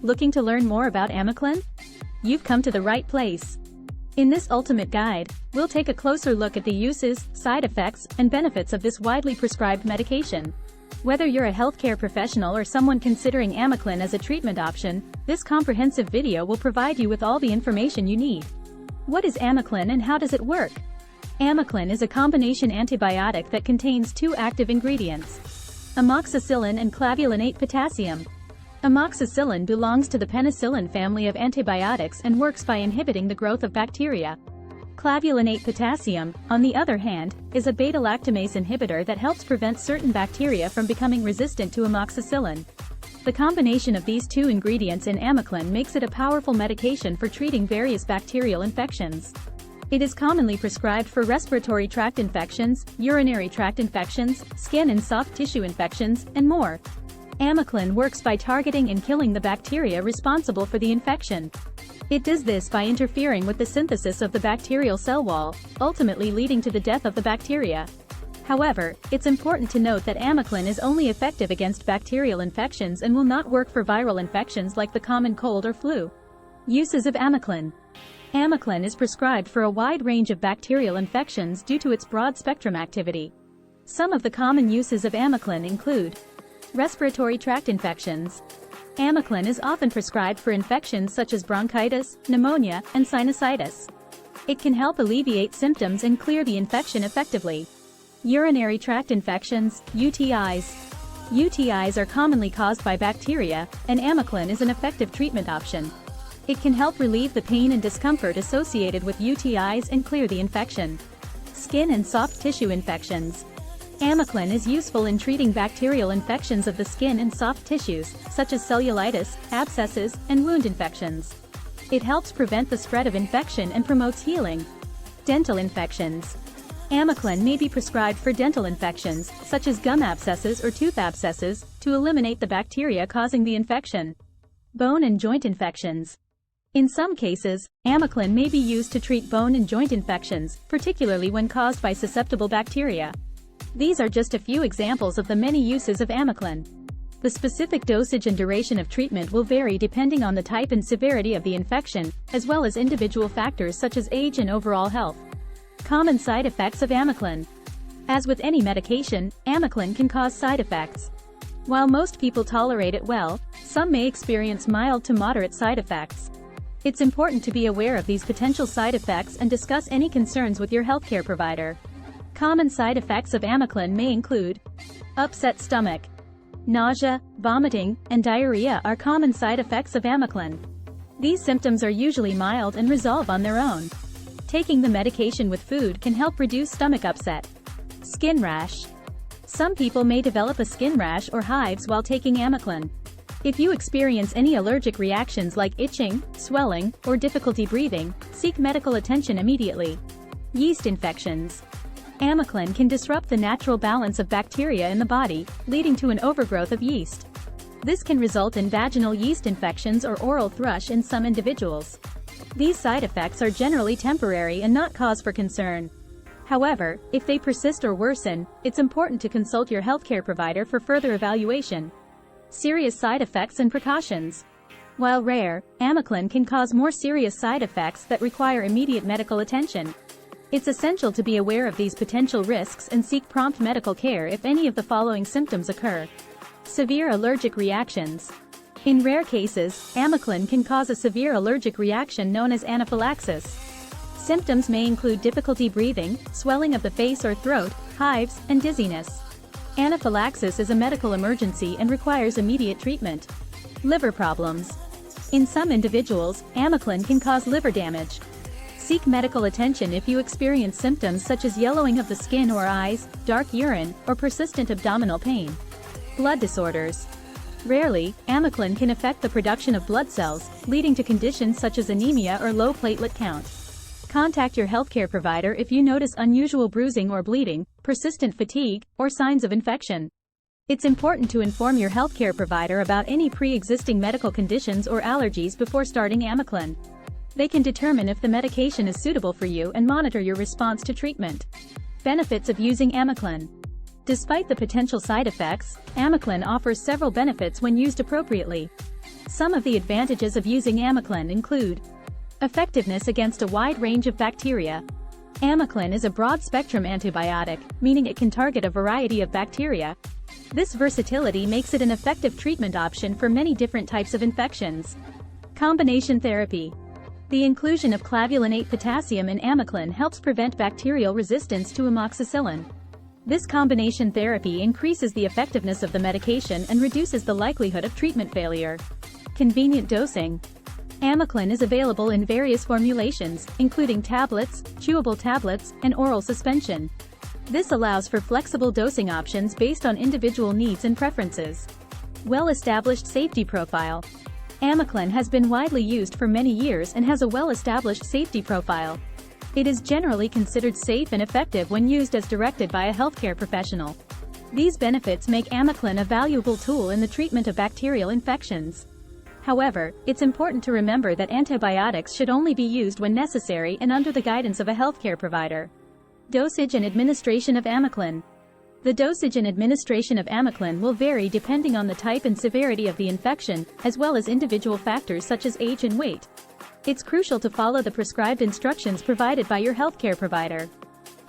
Looking to learn more about Amoclan? You've come to the right place. In this ultimate guide, we'll take a closer look at the uses, side effects, and benefits of this widely prescribed medication. Whether you're a healthcare professional or someone considering Amoclan as a treatment option, this comprehensive video will provide you with all the information you need. What is Amoclan and how does it work? Amoclan is a combination antibiotic that contains two active ingredients: amoxicillin and clavulanate potassium. Amoxicillin belongs to the penicillin family of antibiotics and works by inhibiting the growth of bacteria. Clavulanate potassium, on the other hand, is a beta-lactamase inhibitor that helps prevent certain bacteria from becoming resistant to amoxicillin. The combination of these two ingredients in Amoclan makes it a powerful medication for treating various bacterial infections. It is commonly prescribed for respiratory tract infections, urinary tract infections, skin and soft tissue infections, and more. Amoclan works by targeting and killing the bacteria responsible for the infection. It does this by interfering with the synthesis of the bacterial cell wall, ultimately leading to the death of the bacteria. However, it's important to note that Amoclan is only effective against bacterial infections and will not work for viral infections like the common cold or flu. Uses of Amoclan. Amoclan is prescribed for a wide range of bacterial infections due to its broad-spectrum activity. Some of the common uses of Amoclan include respiratory tract infections. Amoclan is often prescribed for infections such as bronchitis, pneumonia, and sinusitis. It can help alleviate symptoms and clear the infection effectively. Urinary tract infections, UTIs. UTIs are commonly caused by bacteria, and Amoclan is an effective treatment option. It can help relieve the pain and discomfort associated with UTIs and clear the infection. Skin and soft tissue infections. Amoclan is useful in treating bacterial infections of the skin and soft tissues, such as cellulitis, abscesses, and wound infections. It helps prevent the spread of infection and promotes healing. Dental infections. Amoclan may be prescribed for dental infections, such as gum abscesses or tooth abscesses, to eliminate the bacteria causing the infection. Bone and joint infections. In some cases, Amoclan may be used to treat bone and joint infections, particularly when caused by susceptible bacteria. These are just a few examples of the many uses of Amoclan. The specific dosage and duration of treatment will vary depending on the type and severity of the infection, as well as individual factors such as age and overall health. Common side effects of Amoclan. As with any medication, Amoclan can cause side effects. While most people tolerate it well, some may experience mild to moderate side effects. It's important to be aware of these potential side effects and discuss any concerns with your healthcare provider. Common side effects of Amoclan may include upset stomach. Nausea, vomiting, and diarrhea are common side effects of Amoclan. These symptoms are usually mild and resolve on their own. Taking the medication with food can help reduce stomach upset. Skin rash. Some people may develop a skin rash or hives while taking Amoclan. If you experience any allergic reactions like itching, swelling, or difficulty breathing, seek medical attention immediately. Yeast infections. Amoclan can disrupt the natural balance of bacteria in the body, leading to an overgrowth of yeast. This can result in vaginal yeast infections or oral thrush in some individuals. These side effects are generally temporary and not cause for concern. However, if they persist or worsen, it's important to consult your healthcare provider for further evaluation. Serious side effects and precautions. While rare, Amoclan can cause more serious side effects that require immediate medical attention. It's essential to be aware of these potential risks and seek prompt medical care if any of the following symptoms occur. Severe allergic reactions. In rare cases, Amoclan can cause a severe allergic reaction known as anaphylaxis. Symptoms may include difficulty breathing, swelling of the face or throat, hives, and dizziness. Anaphylaxis is a medical emergency and requires immediate treatment. Liver problems. In some individuals, Amoclan can cause liver damage. Seek medical attention if you experience symptoms such as yellowing of the skin or eyes, dark urine, or persistent abdominal pain. Blood disorders. Rarely, Amoclan can affect the production of blood cells, leading to conditions such as anemia or low platelet count. Contact your healthcare provider if you notice unusual bruising or bleeding, persistent fatigue, or signs of infection. It's important to inform your healthcare provider about any pre-existing medical conditions or allergies before starting Amoclan. They can determine if the medication is suitable for you and monitor your response to treatment. Benefits of using Amoclan. Despite the potential side effects, Amoclan offers several benefits when used appropriately. Some of the advantages of using Amoclan include effectiveness against a wide range of bacteria. Amoclan is a broad-spectrum antibiotic, meaning it can target a variety of bacteria. This versatility makes it an effective treatment option for many different types of infections. Combination therapy. The inclusion of clavulanate potassium in Amoclan helps prevent bacterial resistance to amoxicillin. This combination therapy increases the effectiveness of the medication and reduces the likelihood of treatment failure. Convenient dosing. Amoclan is available in various formulations, including tablets, chewable tablets, and oral suspension. This allows for flexible dosing options based on individual needs and preferences. Well-established safety profile. Amoclan has been widely used for many years and has a well-established safety profile. It is generally considered safe and effective when used as directed by a healthcare professional. These benefits make Amoclan a valuable tool in the treatment of bacterial infections. However, it's important to remember that antibiotics should only be used when necessary and under the guidance of a healthcare provider. Dosage and administration of Amoclan. The dosage and administration of Amoclan will vary depending on the type and severity of the infection, as well as individual factors such as age and weight. It's crucial to follow the prescribed instructions provided by your healthcare provider.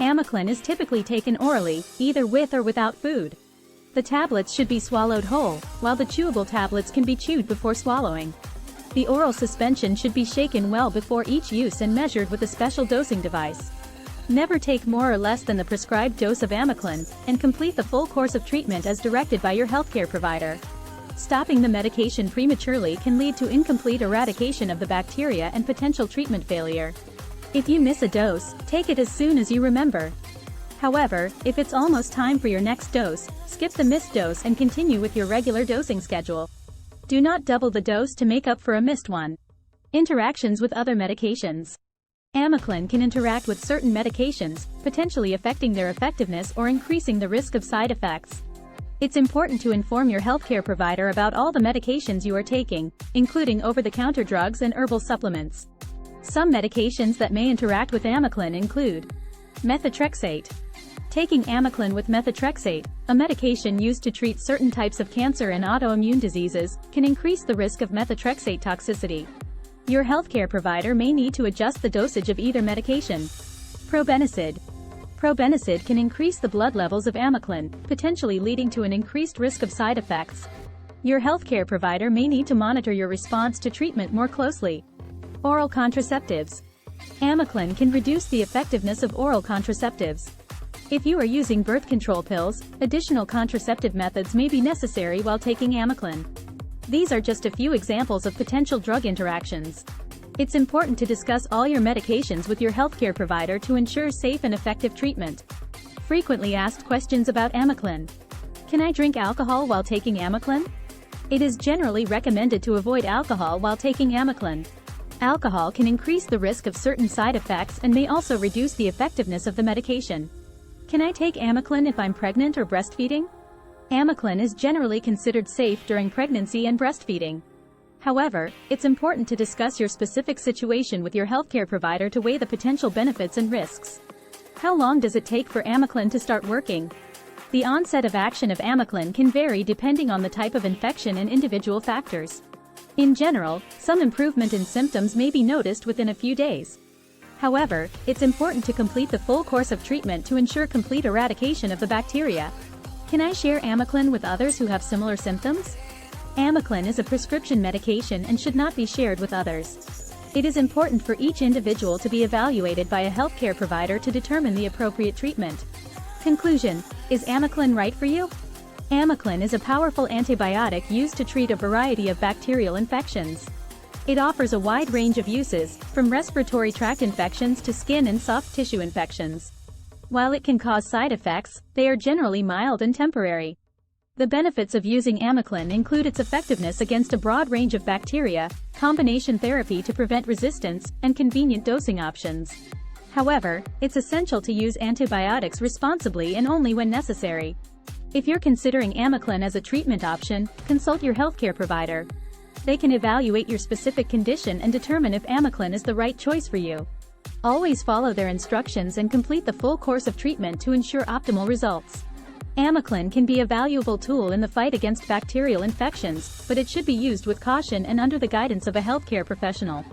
Amoclan is typically taken orally, either with or without food. The tablets should be swallowed whole, while the chewable tablets can be chewed before swallowing. The oral suspension should be shaken well before each use and measured with a special dosing device. Never take more or less than the prescribed dose of Amoclan, and complete the full course of treatment as directed by your healthcare provider. Stopping the medication prematurely can lead to incomplete eradication of the bacteria and potential treatment failure. If you miss a dose, take it as soon as you remember. However, if it's almost time for your next dose, skip the missed dose and continue with your regular dosing schedule. Do not double the dose to make up for a missed one. Interactions with other medications. Amoclan can interact with certain medications, potentially affecting their effectiveness or increasing the risk of side effects. It's important to inform your healthcare provider about all the medications you are taking, including over-the-counter drugs and herbal supplements. Some medications that may interact with Amoclan include methotrexate. Taking Amoclan with methotrexate, a medication used to treat certain types of cancer and autoimmune diseases, can increase the risk of methotrexate toxicity. Your healthcare provider may need to adjust the dosage of either medication. Probenecid. Probenecid can increase the blood levels of Amoclan, potentially leading to an increased risk of side effects. Your healthcare provider may need to monitor your response to treatment more closely. Oral contraceptives. Amoclan can reduce the effectiveness of oral contraceptives. If you are using birth control pills, additional contraceptive methods may be necessary while taking Amoclan. These are just a few examples of potential drug interactions. It's important to discuss all your medications with your healthcare provider to ensure safe and effective treatment. Frequently asked questions about Amoclan. Can I drink alcohol while taking Amoclan? It is generally recommended to avoid alcohol while taking Amoclan. Alcohol can increase the risk of certain side effects and may also reduce the effectiveness of the medication. Can I take Amoclan if I'm pregnant or breastfeeding? Amoclan is generally considered safe during pregnancy and breastfeeding. However, it's important to discuss your specific situation with your healthcare provider to weigh the potential benefits and risks. How long does it take for Amoclan to start working? The onset of action of Amoclan can vary depending on the type of infection and individual factors. In general, some improvement in symptoms may be noticed within a few days. However, it's important to complete the full course of treatment to ensure complete eradication of the bacteria. Can I share Amoclan with others who have similar symptoms? Amoclan is a prescription medication and should not be shared with others. It is important for each individual to be evaluated by a healthcare provider to determine the appropriate treatment. Conclusion: is Amoclan right for you? Amoclan is a powerful antibiotic used to treat a variety of bacterial infections. It offers a wide range of uses, from respiratory tract infections to skin and soft tissue infections. While it can cause side effects, they are generally mild and temporary. The benefits of using Amoclan include its effectiveness against a broad range of bacteria, combination therapy to prevent resistance, and convenient dosing options. However, it's essential to use antibiotics responsibly and only when necessary. If you're considering Amoclan as a treatment option, consult your healthcare provider. They can evaluate your specific condition and determine if Amoclan is the right choice for you. Always follow their instructions and complete the full course of treatment to ensure optimal results. Amoclan can be a valuable tool in the fight against bacterial infections, but it should be used with caution and under the guidance of a healthcare professional.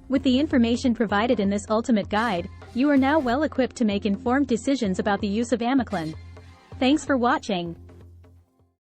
With the information provided in this ultimate guide, you are now well equipped to make informed decisions about the use of Amoclan. Thanks for watching.